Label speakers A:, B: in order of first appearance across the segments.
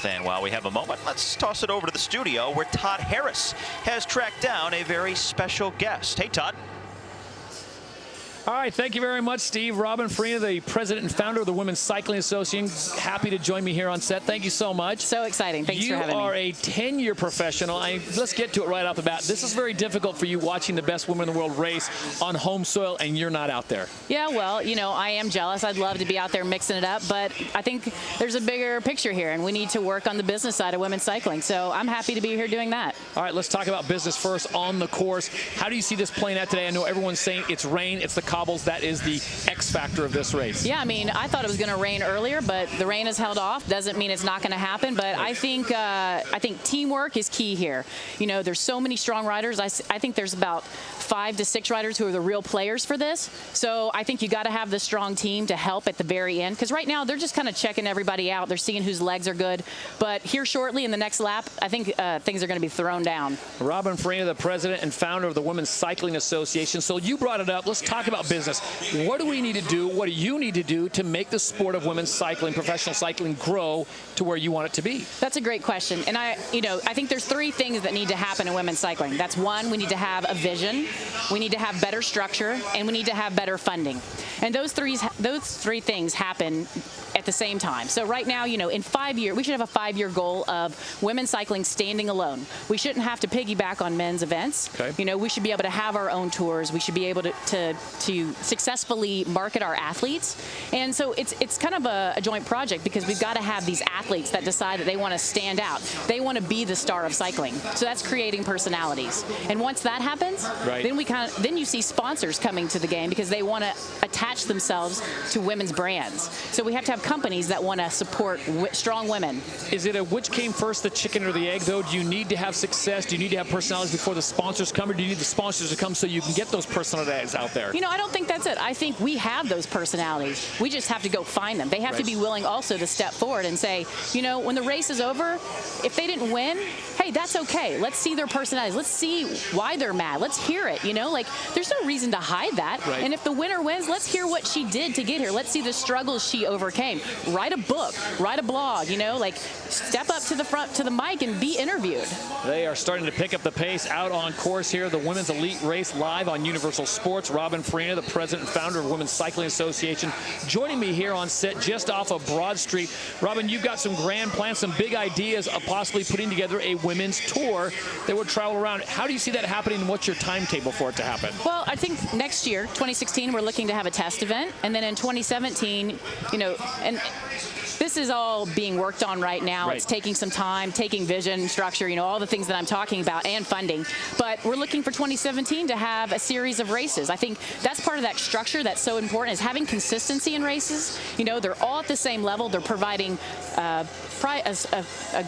A: North. And while we have a moment, let's toss it over to the studio where Todd Harris has tracked down a very special guest. Hey, Todd.
B: All right, thank you very much, Steve. Robin Farina, the president and founder of the Women's Cycling Association, happy to join me here on set. Thank you so much.
C: So exciting. Thanks for having me.
B: You are a 10-year professional. Let's get to it right off the bat. This is very difficult for you watching the best women in the world race on home soil, and you're not out there.
C: Yeah, well, you know, I am jealous. I'd love to be out there mixing it up, but I think there's a bigger picture here, and we need to work on the business side of women's cycling. So I'm happy to be here doing that.
B: All right, let's talk about business first on the course. How do you see this playing out today? I know everyone's saying it's rain, it's the cobbles. That is the X factor of this race.
C: Yeah, I mean, I thought it was going to rain earlier, but the rain has held off. Doesn't mean it's not going to happen, but I think teamwork is key here. You know, there's so many strong riders. I think there's about 5 to 6 riders who are the real players for this. So I think you got to have the strong team to help at the very end, because right now they're just kind of checking everybody out. They're seeing whose legs are good. But here shortly in the next lap, I think things are going to be thrown down. Robin
B: Farina, the president and founder of the Women's Cycling Association. So you brought it up. Let's talk about business. What do we need to do? What do you need to do to make the sport of women's cycling, professional cycling, grow to where you want it to be?
C: That's a great question. And I think there's 3 things that need to happen in women's cycling. That's 1, we need to have a vision, we need to have better structure, and we need to have better funding. And those three things happen at the same time. So right now, you know, in 5 years, we should have a 5-year goal of women's cycling standing alone. We shouldn't have to piggyback on men's events.
B: Okay.
C: You know, we should be able to have our own tours. We should be able to successfully market our athletes. And so it's kind of a joint project, because we've got to have these athletes that decide that they want to stand out. They want to be the star of cycling. So that's creating personalities. And once that happens,
B: right,
C: then you see sponsors coming to the game, because they want to attach themselves to women's brands. So we have to have companies that want to support strong women.
B: Is it which came first, the chicken or the egg, though? Do you need to have success? Do you need to have personalities before the sponsors come, or do you need the sponsors to come so you can get those personalities out there?
C: You know, I don't think that's it. I think we have those personalities. We just have to go find them. They have to be willing also to step forward and say, you know, when the race is over, if they didn't win, hey, that's okay. Let's see their personalities. Let's see why they're mad. Let's hear it, you know? Like, there's no reason to hide that.
B: Right.
C: And if the winner wins, let's hear what she did to get here. Let's see the struggles she overcame. Write a book, write a blog, you know, like, step up to the front to the mic and be interviewed.
B: They are starting to pick up the pace out on course here. The Women's Elite Race live on Universal Sports. Robin Farina, the president and founder of Women's Cycling Association, joining me here on set just off of Broad Street. Robin, you've got some grand plans, some big ideas of possibly putting together a women's tour that would travel around. How do you see that happening, and what's your timetable for it to happen?
C: Well, I think next year, 2016, we're looking to have a test event, and then in 2017, you know, and this is all being worked on right now.
B: Right.
C: It's taking some time, taking vision, structure, you know, all the things that I'm talking about, and funding. But we're looking for 2017 to have a series of races. I think that's part of that structure that's so important, is having consistency in races. You know, they're all at the same level. They're providing a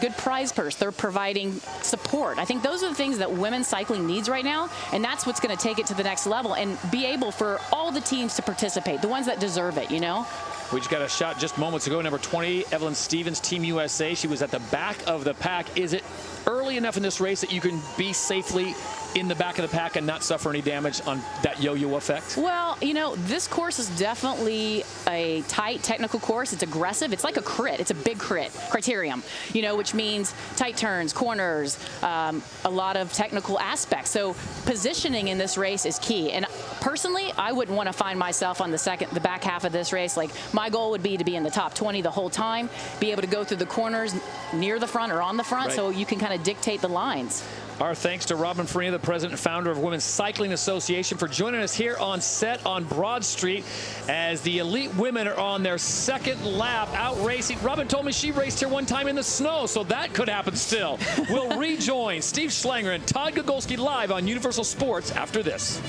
C: good prize purse. They're providing support. I think those are the things that women's cycling needs right now, and that's what's going to take it to the next level and be able for all the teams to participate, the ones that deserve it, you know?
B: We just got a shot just moments ago, number 20, Evelyn Stevens, Team USA. She was at the back of the pack. Is it early enough in this race that you can be safely in the back of the pack and not suffer any damage on that yo-yo effect?
C: Well, you know, this course is definitely a tight technical course. It's aggressive. It's like a crit. It's a big criterium, you know, which means tight turns, corners, a lot of technical aspects. So positioning in this race is key. And personally, I wouldn't want to find myself on the back half of this race. Like, my goal would be to be in the top 20 the whole time, be able to go through the corners near the front or on the front,
B: right,
C: so you can kind of dictate the lines.
B: Our thanks to Robin Farina, the president and founder of Women's Cycling Association, for joining us here on set on Broad Street as the elite women are on their second lap out racing. Robin told me she raced here one time in the snow, so that could happen still. We'll rejoin Steve Schlanger and Todd Gogolski live on Universal Sports after this.